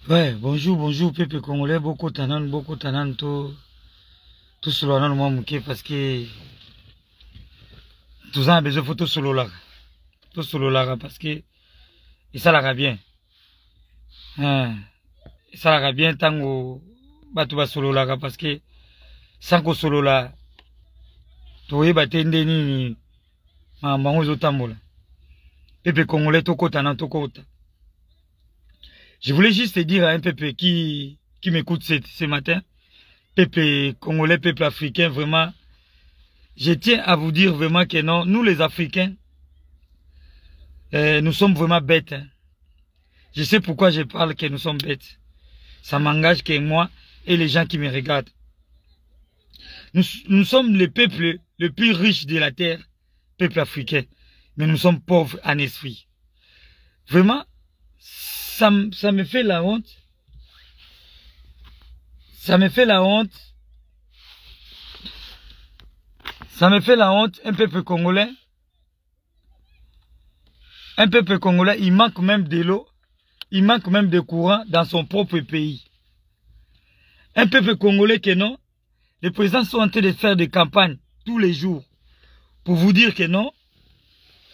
Ouais, bonjour, peuple congolais, beaucoup tanan, tout solo nan moi mouké parce que tout ça a besoin de tout solo là, parce que et ça l'a bien, et ça l'a bien tango batu ba solo là parce que sans que solo là, toi batende ni mango zotambola, peuple congolais toko tanan toko. Je voulais juste te dire à un peuple qui m'écoute ce matin, peuple congolais, peuple africain, vraiment, je tiens à vous dire vraiment que non, nous les Africains, nous sommes vraiment bêtes. Hein. Je sais pourquoi je parle que nous sommes bêtes. Ça m'engage que moi et les gens qui me regardent. Nous sommes le peuple le plus riche de la terre, peuple africain, mais nous sommes pauvres en esprit. Vraiment, ça me fait la honte. Ça me fait la honte. Ça me fait la honte, un peuple congolais. Un peuple congolais, il manque même de l'eau. Il manque même de courant dans son propre pays. Un peuple congolais que non, les présidents sont en train de faire des campagnes tous les jours pour vous dire que non,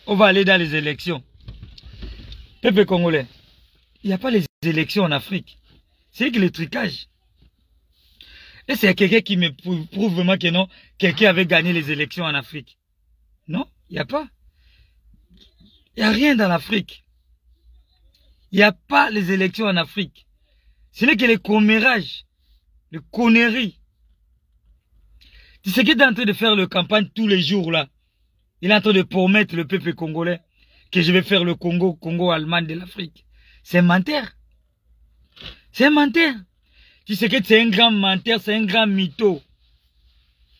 on va aller dans les élections. Peuple congolais, il n'y a pas les élections en Afrique. C'est que le trucage. Et c'est quelqu'un qui me prouve vraiment que non, quelqu'un avait gagné les élections en Afrique. Non, il n'y a pas. Il n'y a rien dans l'Afrique. Il n'y a pas les élections en Afrique. Ce n'est que les commérages, les conneries. Tu sais qu'il est en train de faire la campagne tous les jours là. Il est en train de promettre le peuple congolais que je vais faire le Congo allemand de l'Afrique. C'est un menteur. C'est un menteur. Tu sais que c'est un grand menteur, c'est un grand mytho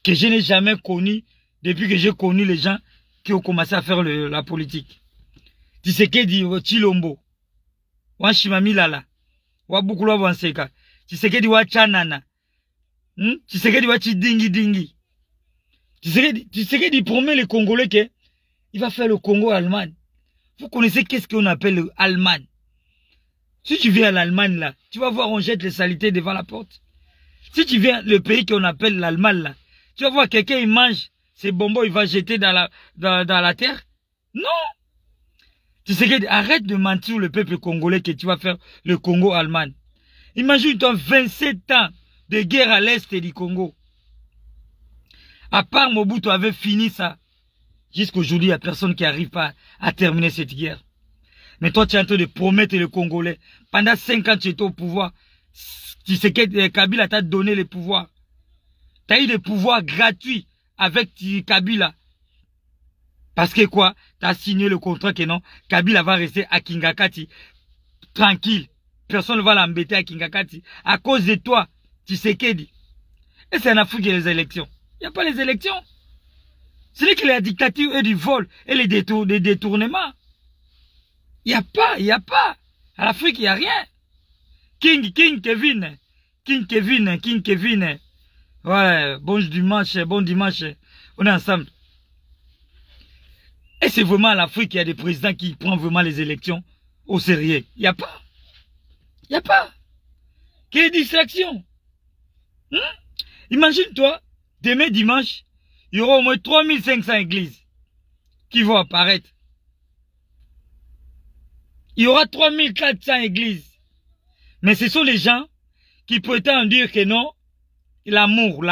que je n'ai jamais connu depuis que j'ai connu les gens qui ont commencé à faire la politique. Tu sais que dit Chilombo, wa Shimamilala, wa Bukula Wanseka, tu sais que dit wa Chanana, tu sais que dit wa Chidingi. Tu sais que dit promet les Congolais que il va faire le Congo allemand. Vous connaissez qu'est-ce qu'on appelle le allemand? Si tu viens à l'Allemagne là, tu vas voir on jette les saletés devant la porte. Si tu viens le pays qu'on appelle l'Allemagne là, tu vas voir quelqu'un il mange ses bonbons, il va jeter dans la terre. Non. Tu sais que arrête de mentir le peuple congolais que tu vas faire le Congo allemand. Imagine-toi 27 ans de guerre à l'est du Congo. À part Mobutu avait fini ça. Jusqu'aujourd'hui, il n'y a personne qui n'arrive pas à terminer cette guerre. Mais toi, tu es en train de promettre les Congolais. Pendant 5 ans, tu étais au pouvoir. Tu sais que Kabila t'a donné le pouvoir. Tu as eu des pouvoirs gratuits avec Kabila. Parce que quoi? Tu as signé le contrat que non, Kabila va rester à Kingakati. Tranquille. Personne ne va l'embêter à Kingakati. À cause de toi, tu sais que dit. Et c'est en Afrique les élections. Il n'y a pas les élections. C'est que la dictature est du vol et les détournements. Il n'y a pas. À l'Afrique, il n'y a rien. King Kevin. Ouais, bon dimanche. On est ensemble. Et c'est vraiment à l'Afrique qu'il y a des présidents qui prennent vraiment les élections au sérieux. Il n'y a pas. Il n'y a pas. Quelle distraction. Imagine-toi, demain dimanche, il y aura au moins 3500 églises qui vont apparaître. Il y aura 3400 églises. Mais ce sont les gens qui prétendent dire que non, l'amour.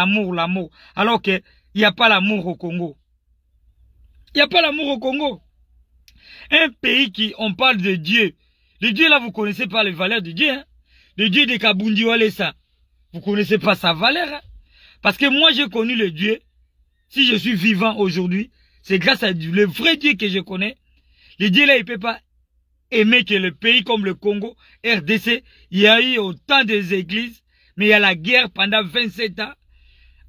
Alors qu'il n'y a pas l'amour au Congo. Il n'y a pas l'amour au Congo. Un pays qui, on parle de Dieu. Le Dieu là, vous ne connaissez pas les valeurs de Dieu. Hein? Le Dieu de Kabundi Walesa. Vous ne connaissez pas sa valeur. Hein? Parce que moi, j'ai connu le Dieu. Si je suis vivant aujourd'hui, c'est grâce à Dieu. Le vrai Dieu que je connais. Le Dieu là, il ne peut pas aimer que le pays comme le Congo, RDC, il y a eu autant d'églises, mais il y a la guerre pendant 27 ans.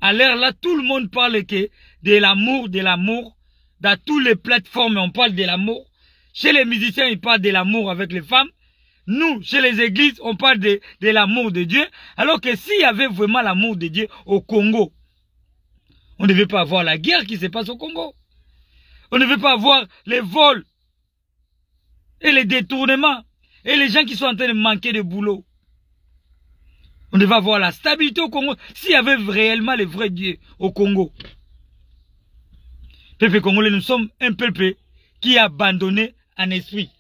À l'heure là, tout le monde parle que de l'amour. Dans toutes les plateformes, on parle de l'amour. Chez les musiciens, ils parlent de l'amour avec les femmes. Nous, chez les églises, on parle de l'amour de Dieu. Alors que s'il y avait vraiment l'amour de Dieu au Congo, on ne devait pas avoir la guerre qui se passe au Congo. On ne devait pas avoir les vols et les détournements et les gens qui sont en train de manquer de boulot. On devait avoir la stabilité au Congo. S'il y avait réellement les vrais dieux au Congo. Peuple congolais, nous sommes un peuple qui est abandonné en esprit.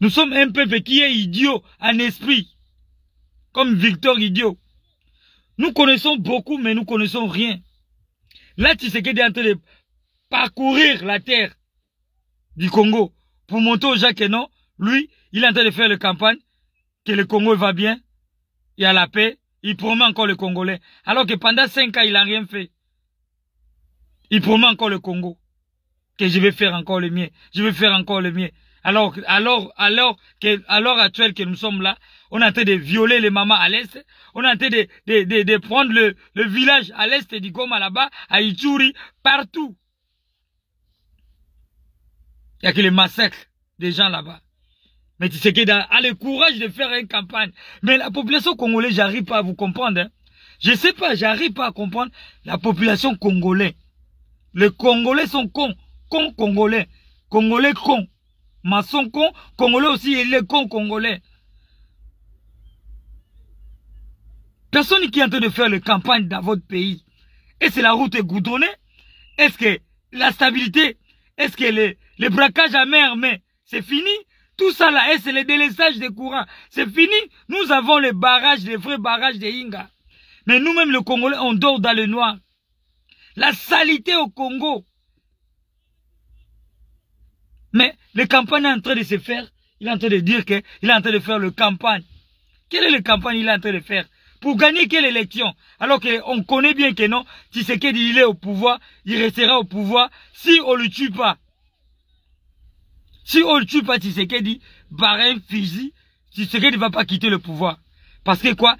Nous sommes un peuple qui est idiot en esprit. Comme Victor Idiot. Nous connaissons beaucoup, mais nous connaissons rien. Là, Tshisekedi est en train de parcourir la terre du Congo pour montrer aux gens que non, lui, il est en train de faire la campagne, que le Congo va bien, il y a la paix, il promet encore le Congolais. Alors que pendant 5 ans, il n'a rien fait. Il promet encore le Congo, que je vais faire encore le mien, je vais faire encore le mien. Alors, à l'heure actuelle que nous sommes là, on est en train de violer les mamans à l'est, on est en train de prendre le village à l'est du Goma là-bas, à Ituri, partout. Il n'y a que les massacres des gens là-bas. Mais tu sais qu'il a le courage de faire une campagne. Mais la population congolaise, j'arrive pas à vous comprendre. Hein. Je sais pas, j'arrive pas à comprendre la population congolaise. Les Congolais sont cons. Cons congolais. Congolais cons. Maçons cons. Congolais aussi, il est con congolais. Personne qui est en train de faire les campagnes dans votre pays. Est-ce que la route est goudronnée? Est-ce que la stabilité? Est-ce que les braquages à mer, mais c'est fini? Tout ça là, c'est le délaissage des courants. C'est fini. Nous avons les barrages, les vrais barrages de Inga. Mais nous-mêmes, les Congolais, on dort dans le noir. La saleté au Congo. Mais le campagne est en train de se faire. Il est en train de dire qu'il est en train de faire le campagne. Quelle est le campagne qu'il est en train de faire? Pour gagner quelle élection? Alors qu'on connaît bien que non, Tshisekedi il est au pouvoir, il restera au pouvoir si on ne le tue pas. Si on ne tue pas Tshisekedi, par un fusil, Tshisekedi ne va pas quitter le pouvoir. Parce que quoi?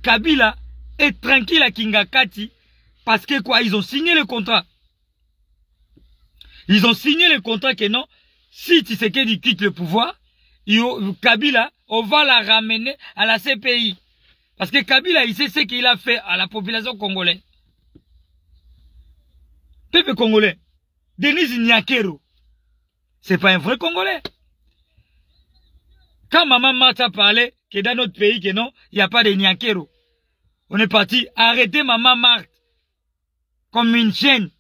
Kabila est tranquille à Kingakati. Parce que quoi? Ils ont signé le contrat. Ils ont signé le contrat que non, si Tshisekedi quitte le pouvoir, Kabila, on va la ramener à la CPI. Parce que Kabila, il sait ce qu'il a fait à la population congolaise. Peuple congolais, Denis Nyakero, c'est pas un vrai Congolais. Quand Maman Marthe a parlé que dans notre pays, que non, il n'y a pas de Nyakero, on est parti arrêter Maman Marthe comme une chaîne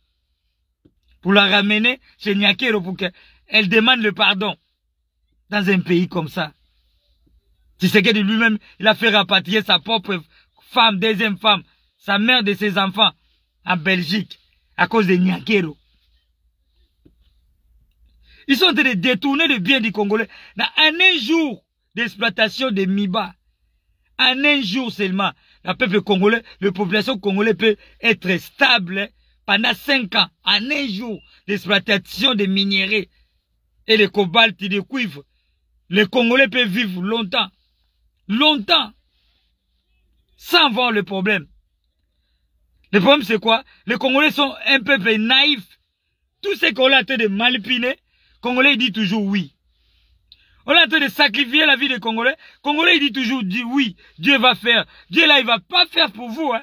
pour la ramener chez Nyakero pour qu'elle demande le pardon dans un pays comme ça. Tshisekedi lui-même, il a fait rapatrier sa propre femme, deuxième femme, sa mère de ses enfants en Belgique à cause de Nyakero. Ils sont en train de détourner le bien du Congolais dans un jour d'exploitation de Miba. En un jour seulement, le peuple congolais, la population congolaise peut être stable pendant 5 ans. En un jour d'exploitation de minerais et de cobalt et de cuivre. Les Congolais peuvent vivre longtemps. Longtemps. Sans voir le problème. Le problème c'est quoi? Les Congolais sont un peuple naïf. Tout ce qu'on est en train de manipiner, Congolais dit toujours oui. On est en train de sacrifier la vie des Congolais. Congolais dit toujours oui. Dieu va faire. Dieu là, il va pas faire pour vous. Hein.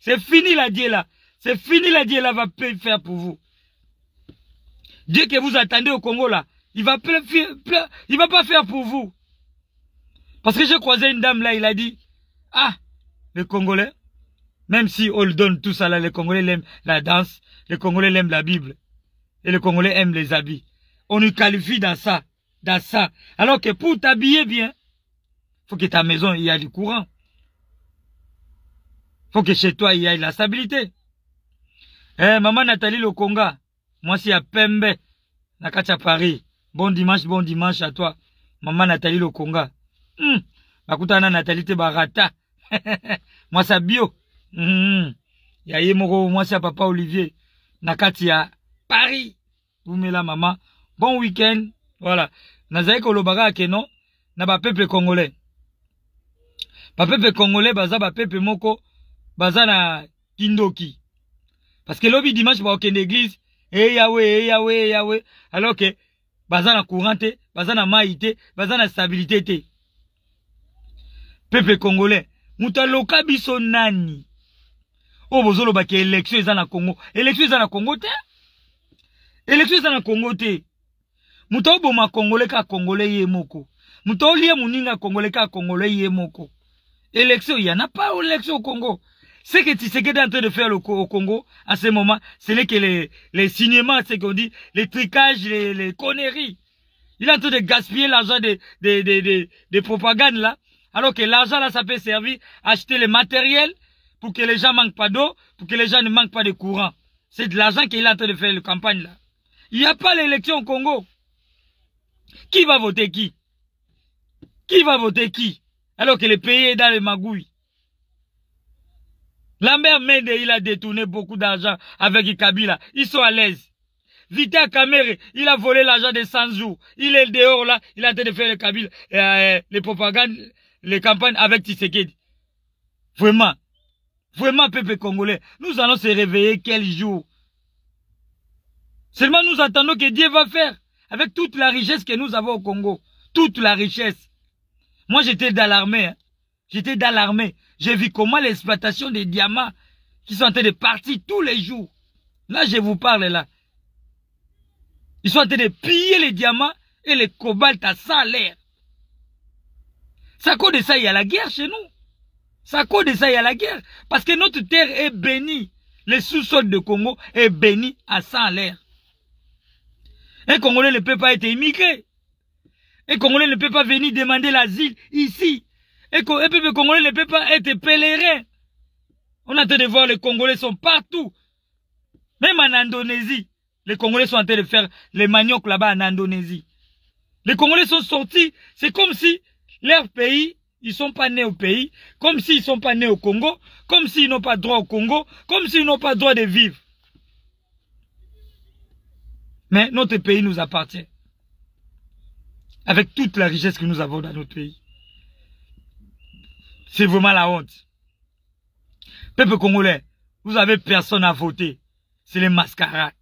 C'est fini la Dieu là. C'est fini la Dieu là va faire pour vous. Dieu que vous attendez au Congo là, il va pas faire pour vous. Parce que j'ai croisé une dame là, il a dit, ah, les Congolais, même si on le donne tout ça là, les Congolais aiment la danse, les Congolais aiment la Bible, et les Congolais aiment les habits. On nous qualifie dans ça. Alors que pour t'habiller bien, faut que ta maison, il y a du courant. Faut que chez toi, il y ait la stabilité. Eh, maman Nathalie Lokonga, moi c'est à Pembe, Nakacha Paris. Bon dimanche à toi. Maman Nathalie Lokonga. Bakutana Nathalie te barata. Moi ça bio. Ya yemoko, moi c'est à papa Olivier. Nakati à Paris. Vous me la maman. Bon week-end. Voilà. Nazaï Kolobaga Keno. Na ba peuple congolais. Ba peuple congolais, baza ba peuple moko. Baza na Kindoki. Parce que l'obi dimanche, ba okende église. Eh Yahweh. Alors que, baza na courante, baza na maïté, baza na stabilité. Peuple congolais. Muta loka biso nani. Oh, bozolo ba ke élection eza na Congo. Élection eza na Congo te. Élection eza na Congo te. Muta oboma congolais ka congolais ye moko. Muta olie muninga congolais ka congolais ye moko. Élection, il n'y en a pas d'élection au Congo. Ce que Tshisekedi est en train de faire au Congo, à ce moment, ce n'est que les cinémas, c'est qu'on dit, les trucages, les conneries. Il est en train de gaspiller l'argent des propagandes là, alors que l'argent là, ça peut servir à acheter le matériel pour que les gens ne manquent pas d'eau, pour que les gens ne manquent pas de courant. C'est de l'argent qu'il est en train de faire la campagne là. Il n'y a pas l'élection au Congo. Qui va voter qui? Qui va voter qui? Alors que le pays est dans les magouilles. Lambert Mende, il a détourné beaucoup d'argent avec Kabila. Ils sont à l'aise. Vita Kamere, il a volé l'argent de 100 jours. Il est dehors là, il a en train de faire le Kabila, les propagandes, les campagnes avec Tshisekedi. Vraiment. Vraiment, peuple congolais. Nous allons se réveiller quel jour? Seulement nous attendons que Dieu va faire. Avec toute la richesse que nous avons au Congo. Toute la richesse. Moi, j'étais dans l'armée. Hein. J'étais dans l'armée. J'ai vu comment l'exploitation des diamants qui sont en train de partir tous les jours. Là, je vous parle là. Ils sont en train de piller les diamants et les cobalt à 100 l'air. C'est à cause de ça, il y a la guerre chez nous. C'est à cause de ça, il y a la guerre. Parce que notre terre est bénie. Le sous-sol de Congo est béni à 100 l'air. Un Congolais ne peut pas être immigré. Un Congolais ne peut pas venir demander l'asile ici. Un peuple congolais ne peut pas être pèlerin. On est en train de voir les Congolais sont partout. Même en Indonésie. Les Congolais sont en train de faire les maniocs là-bas en Indonésie. Les Congolais sont sortis. C'est comme si leur pays, ils ne sont pas nés au pays. Comme s'ils ne sont pas nés au Congo. Comme s'ils n'ont pas droit au Congo. Comme s'ils n'ont pas droit de vivre. Mais notre pays nous appartient. Avec toute la richesse que nous avons dans notre pays. C'est vraiment la honte. Peuple congolais, vous avez personne à voter. C'est les mascarades.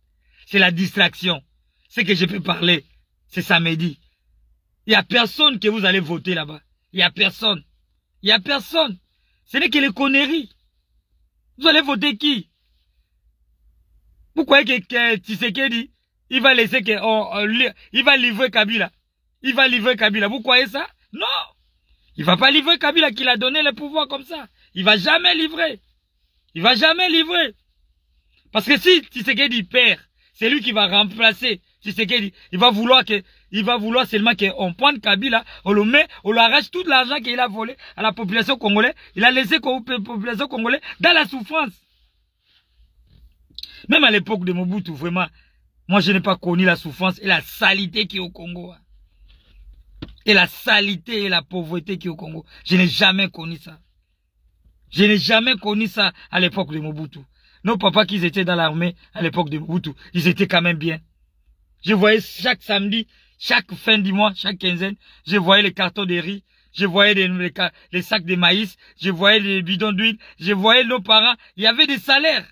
C'est la distraction. Ce que je peux parler, c'est samedi. Il n'y a personne que vous allez voter là-bas. Il n'y a personne. Il n'y a personne. Ce n'est que les conneries. Vous allez voter qui? Vous croyez que Tshisekedi, il va laisser il va livrer Kabila. Il va livrer Kabila. Vous croyez ça? Non. Il va pas livrer Kabila qui a donné le pouvoir comme ça. Il va jamais livrer. Il va jamais livrer. Parce que si Tshisekedi perd, c'est lui qui va remplacer Tshisekedi. Il va vouloir seulement qu'on prenne Kabila, on le met, on lui arrache tout l'argent qu'il a volé à la population congolaise. Il a laissé la population congolaise dans la souffrance. Même à l'époque de Mobutu, vraiment, moi je n'ai pas connu la souffrance et la saleté qui est au Congo. Et la saleté et la pauvreté qui est au Congo. Je n'ai jamais connu ça. Je n'ai jamais connu ça à l'époque de Mobutu. Nos papas qui étaient dans l'armée à l'époque de Mobutu, ils étaient quand même bien. Je voyais chaque samedi, chaque fin du mois, chaque quinzaine, je voyais les cartons de riz, je voyais les sacs de maïs, je voyais les bidons d'huile, je voyais nos parents. Il y avait des salaires.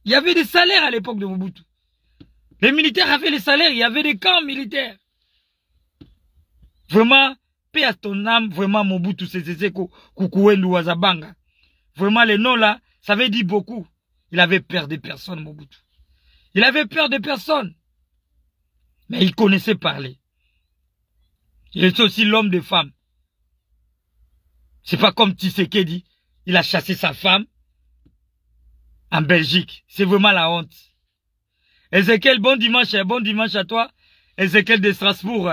Il y avait des salaires à l'époque de Mobutu. Les militaires avaient des salaires, il y avait des camps militaires. Vraiment, paix à ton âme, vraiment Mobutu Sese Kukuwendu Wazabanga. Vraiment, les noms là, ça veut dire beaucoup. Il avait peur de personne, Mobutu. Il avait peur de personne. Mais il connaissait parler. Il était aussi l'homme de femme. C'est pas comme Tshisekedi. Il a chassé sa femme en Belgique. C'est vraiment la honte. Ezekiel, bon dimanche à toi. Ezekiel de Strasbourg.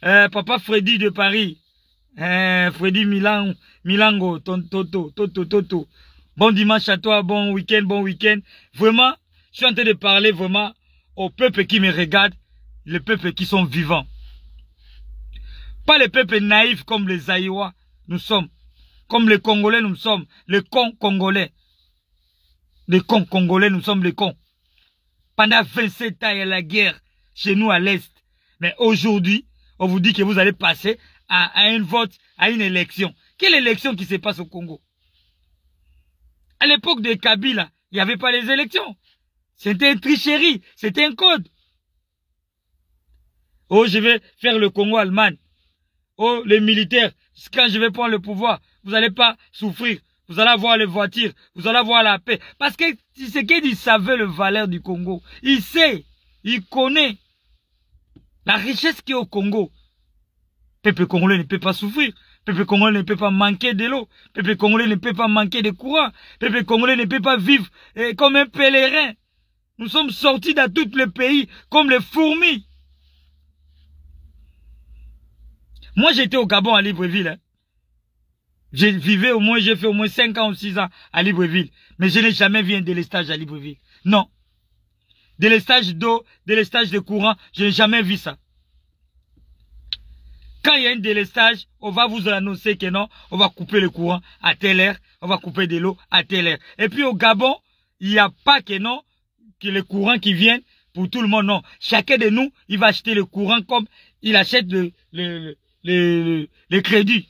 Papa Freddy de Paris. Freddy Milango, Toto. Bon dimanche à toi, bon week-end. Vraiment, je suis en train de parler vraiment au peuple qui me regarde, les peuples qui sont vivants. Pas les peuples naïfs comme les Aïwa, nous sommes. Comme les Congolais, nous sommes. Les cons congolais. Les cons congolais, nous sommes les cons. Pendant 27 ans, il y a la guerre chez nous à l'Est. Mais aujourd'hui, on vous dit que vous allez passer à un vote, à une élection. Quelle élection qui se passe au Congo? À l'époque de Kabila, il n'y avait pas les élections. C'était une tricherie, c'était un code. Oh, je vais faire le Congo-Allemagne. Oh, les militaires, quand je vais prendre le pouvoir, vous n'allez pas souffrir. Vous allez avoir les voitures, vous allez avoir la paix. Parce que Tshisekedi savait le valeur du Congo. Il sait, il connaît la richesse qui est au Congo. Le peuple congolais ne peut pas souffrir. Peuple congolais ne peut pas manquer de l'eau. Peuple congolais ne peut pas manquer de courant. Peuple congolais ne peut pas vivre comme un pèlerin. Nous sommes sortis dans tous les pays comme les fourmis. Moi, j'étais au Gabon à Libreville. Hein. J'ai fait au moins 5 ans ou 6 ans à Libreville. Mais je n'ai jamais vu un délestage à Libreville. Non. Délestage d'eau, délestage de courant, je n'ai jamais vu ça. Quand il y a un délestage, on va vous annoncer que non, on va couper le courant à telle heure, on va couper de l'eau à telle heure. Et puis au Gabon, il n'y a pas que non, que le courant qui vient pour tout le monde, non. Chacun de nous, il va acheter le courant comme il achète le crédit.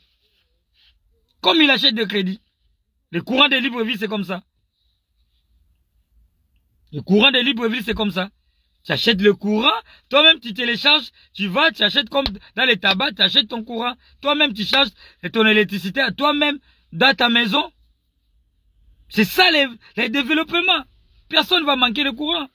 Comme il achète le crédit. Le courant de Libreville, c'est comme ça. Le courant de Libreville, c'est comme ça. Tu achètes le courant, toi-même tu télécharges, tu vas, tu achètes comme dans les tabacs, tu achètes ton courant, toi-même tu charges ton électricité à toi-même dans ta maison. C'est ça les développements. Personne ne va manquer le courant.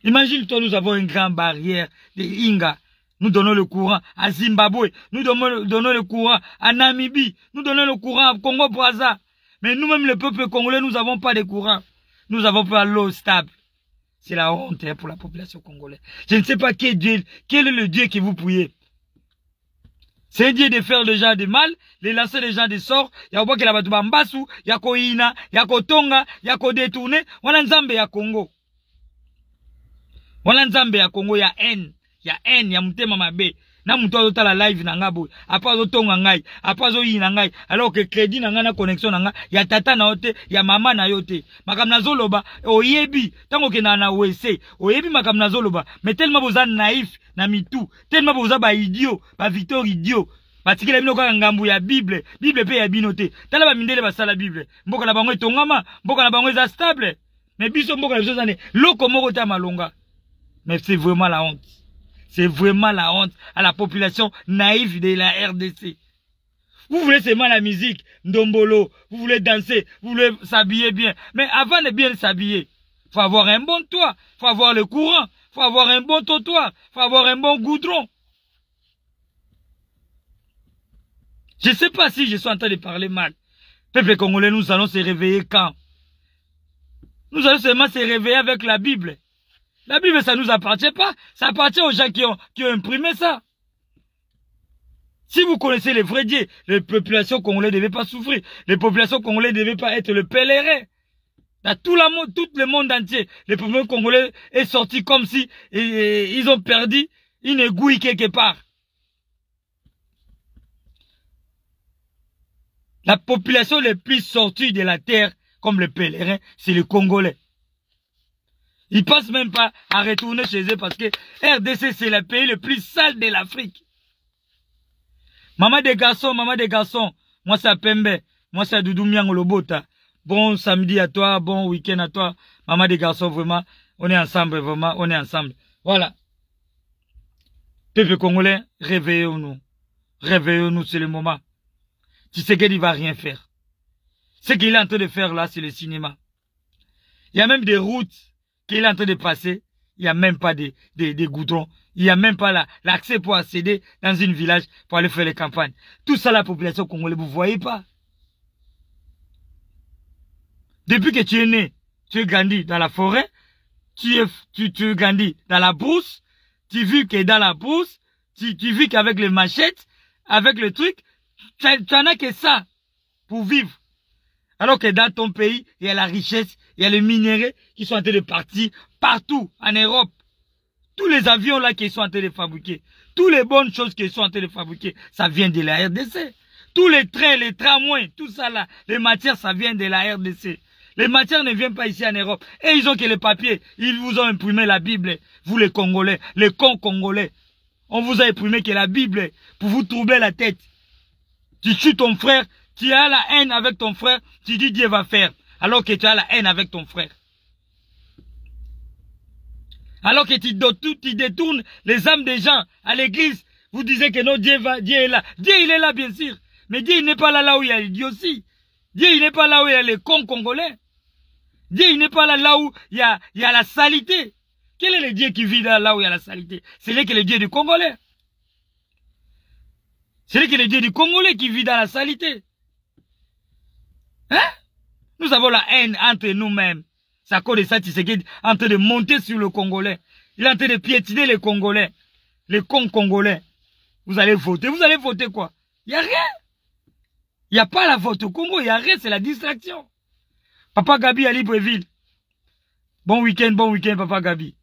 Imagine-toi, nous avons une grande barrière de Inga. Nous donnons le courant à Zimbabwe, nous donnons le courant à Namibie, nous donnons le courant à Congo-Brazza. Mais nous-mêmes, le peuple congolais, nous n'avons pas de courant. Nous n'avons pas l'eau stable. C'est la honte hein, pour la population congolaise. Je ne sais pas quel est le Dieu que vous priez. C'est un Dieu de faire les gens de mal, de lancer les gens de sorts. Il y a que la batuba mbasu, il y a ko ina, il y a ko tonga, il y a ko détourner. Wana nzambe ya Congo. Wana nzambe ya Congo ya haine. Ya haine, ya mutema mabe. Na mutu azota la live na ngabo. Apa azotonga ngai, apa azoyina ngai. Alors que crédit na nga na connexion na nga, ya tata na yote, ya mama na yote. Makam na zoloba, oyebi, tango ke na wese, oyebi makam na zoloba. Mais tellement boza naïf na mitu, tellement boza ba idiot, ba Victor idiot. Batikela bino kaka ngambu ya Bible, Bible pe ya binote. Tala ba mindele basala Bible. Mboka na bango etongama, mboka na bango eza stable. Mais biso mboka na biso zane, loko moko ta malonga. Mais c'est vraiment la honte. C'est vraiment la honte à la population naïve de la RDC. Vous voulez seulement la musique, ndombolo, vous voulez danser, vous voulez s'habiller bien. Mais avant de bien s'habiller, faut avoir un bon toit, faut avoir le courant, faut avoir un bon trottoir, faut avoir un bon goudron. Je ne sais pas si je suis en train de parler mal. Peuple congolais, nous allons se réveiller quand? Nous allons seulement se réveiller avec la Bible. La Bible, ça ne nous appartient pas. Ça appartient aux gens qui ont imprimé ça. Si vous connaissez les vrais dieux, les populations congolaises ne devaient pas souffrir. Les populations congolaises ne devaient pas être le pèlerin. Dans tout le monde entier, les populations congolaises est sorti comme si ils ont perdu une aiguille quelque part. La population la plus sortie de la terre, comme le pèlerin, c'est les Congolais. Ils passent même pas à retourner chez eux parce que RDC, c'est le pays le plus sale de l'Afrique. Maman des garçons, moi c'est Pembe, moi c'est Doudou Miango Lobota. Bon samedi à toi, bon week-end à toi. Maman des garçons, vraiment, on est ensemble, vraiment, on est ensemble. Voilà. Peuple congolais, réveillons-nous. Réveillons-nous, c'est le moment. Tshisekedi ne va rien faire. Ce qu'il est en train de faire là, c'est le cinéma. Il y a même des routes qu'il est en train de passer, il n'y a même pas des goudrons, il n'y a même pas l'accès pour accéder dans une village pour aller faire les campagnes. Tout ça, la population congolaise, vous ne voyez pas. Depuis que tu es né, tu es grandi dans la forêt, tu es grandi dans la brousse, tu vis que dans la brousse, tu vis qu'avec les machettes, avec le truc, tu n'en as que ça pour vivre. Alors que dans ton pays, il y a la richesse, il y a les minéraux qui sont en train de partir partout en Europe. Tous les avions là qui sont en train de fabriquer, toutes les bonnes choses qu'ils sont en train de fabriquer, ça vient de la RDC. Tous les trains, les tramways, tout ça là, les matières, ça vient de la RDC. Les matières ne viennent pas ici en Europe. Et ils ont que les papiers. Ils vous ont imprimé la Bible, vous les Congolais, les cons Congolais. On vous a imprimé que la Bible pour vous troubler la tête. Tu tues ton frère, tu as la haine avec ton frère, tu dis Dieu va faire, alors que tu as la haine avec ton frère. Alors que tu détournes les âmes des gens à l'église, vous disiez que non, Dieu est là. Dieu, il est là, bien sûr. Mais Dieu, il n'est pas là où il y a l'idiotie. Dieu, il n'est pas là où il y a les cons congolais. Dieu, il n'est pas là où il y a la saleté. Quel est le Dieu qui vit là où il y a la saleté? C'est lui qui est le Dieu du Congolais. C'est lui qui est le Dieu du Congolais qui vit dans la saleté. Hein? Nous avons la haine entre nous-mêmes. C'est à cause de ça Tshisekedi est en train de monter sur le Congolais. Il est en train de piétiner les Congolais. Les cons Congolais. Vous allez voter. Vous allez voter quoi? Il n'y a rien. Il n'y a pas la vote au Congo. Il n'y a rien. C'est la distraction. Papa Gabi à Libreville. Bon week-end, Papa Gabi.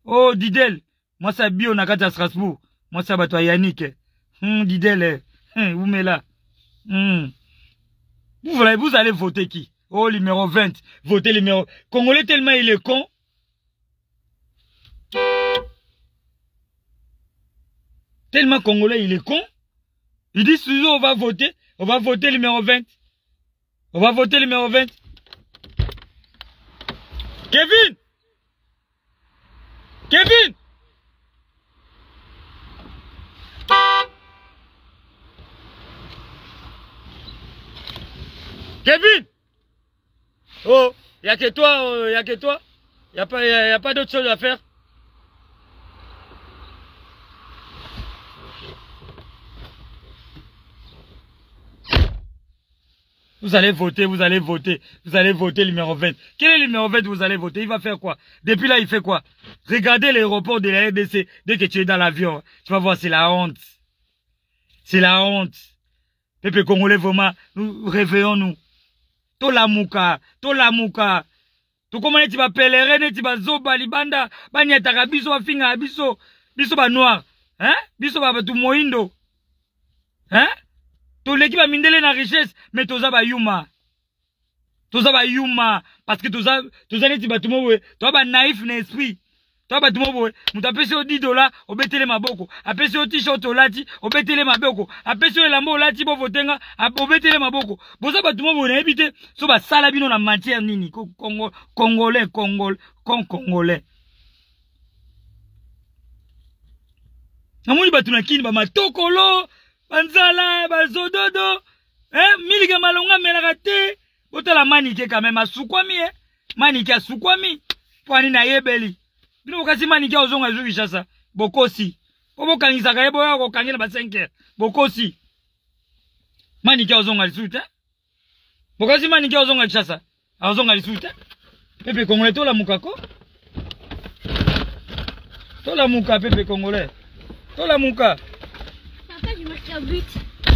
Oh, Didel. Moi, c'est Bio Nakata à Strasbourg. Moi, c'est Batoa Yannick. Didel, vous mettez là. Vous allez voter qui? Oh, numéro 20. Votez numéro... Congolais tellement il est con. Tellement Congolais il est con. Il dit toujours on va voter. On va voter numéro 20. On va voter numéro 20. Kevin! Kevin! Kevin! Oh, il n'y a que toi, il n'y a que toi. Il n'y a pas d'autre chose à faire. Vous allez voter, vous allez voter. Vous allez voter le numéro 20. Quel est le numéro 20 vous allez voter? Il va faire quoi? Depuis là, il fait quoi? Regardez l'aéroport de la RDC. Dès que tu es dans l'avion, tu vas voir, c'est la honte. C'est la honte. Peuple congolais, vraiment, nous réveillons-nous. Tolamuka, tolamuka. Tu comment tu vas pèleriner, tu vas zoba, libanda, banyataka, biso, finga, biso, biso ba noir. Hein? Biso ba tu moindo. Hein? To l'équipe a mindele na richesse, mais toza ba yuma. Toza ba yuma. Parce que toza neti ba tumo we. Toza ba naïf na esprit. Toza ba tumo we. Mutapesi o $10, obetele maboko. Apesi o t-shirt olati, obetele maboko. Apesi o elamba olati bo votenga, obetele maboko. Boza ba tumo we na ebite, so ba sala bino na matière nini. Congolais. Namoni ba tunakini ba matokolo. Banzala, bazododo, miliga malonga melakate, botala manike quand même asukwami, manike asukwami, pwani na yebeli. Bino kasi manike ozonga zuki chasa, bokosi. Bobo kangisa ka yebo yako kangina ba 5 bokosi. Manike ozonga lisuta. Bokasi manike ozonga chasa, ozonga lisuta. Pepe Congolais tola mukako. Tola muka Pepe Congolais. Tola muka. J'ai marqué un but.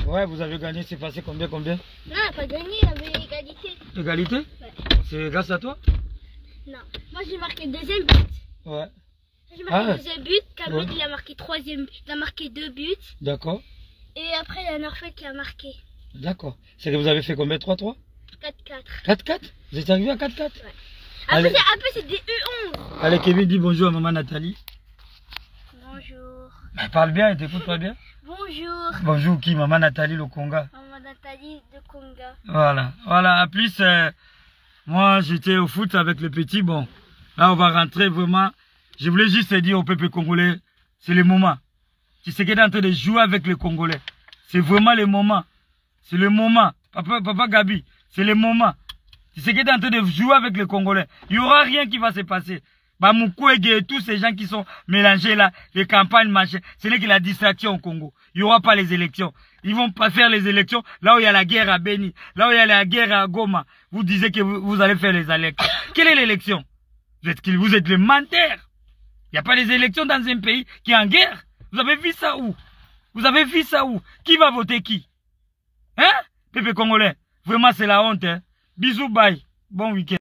Ouais, vous avez gagné, c'est passé combien? Non, on n'a pas gagné, il y avait égalité. Égalité? Ouais. C'est grâce à toi? Non, moi j'ai marqué deuxième but. Ouais. J'ai marqué deuxième but, Kamil ouais. Il a marqué troisième but, il a marqué 2 buts. D'accord. Et après il y a Norfait qui a marqué. D'accord. C'est que vous avez fait combien? 3-3? 4-4. 4-4? Vous êtes arrivé à 4-4? Ouais. Allez. Après c'est des U11. Allez, Kevin, dis bonjour à maman Nathalie. Bonjour. Elle parle bien, elle t'écoute pas bien? Bonjour. Bonjour qui? Maman Nathalie le Conga. Maman Nathalie de Conga. Voilà. En plus, moi j'étais au foot avec le petit. Bon, là on va rentrer vraiment. Je voulais juste dire au peuple congolais, c'est le moment. Tu sais qu'il est en train de jouer avec les Congolais. C'est vraiment le moment. C'est le moment. Papa Gabi, c'est le moment. Tu sais qu'il est en train de jouer avec les Congolais. Il n'y aura rien qui va se passer. Bamukwege et tous ces gens qui sont mélangés là, les campagnes, machin, ce n'est que la distraction au Congo. Il n'y aura pas les élections. Ils vont pas faire les élections là où il y a la guerre à Beni, là où il y a la guerre à Goma. Vous disiez que vous allez faire les élections. Quelle est l'élection? Vous êtes les menteurs. Il n'y a pas les élections dans un pays qui est en guerre. Vous avez vu ça où? Vous avez vu ça où? Qui va voter qui? Hein? Peuple congolais. Vraiment c'est la honte. Hein? Bisous, bye. Bon week-end.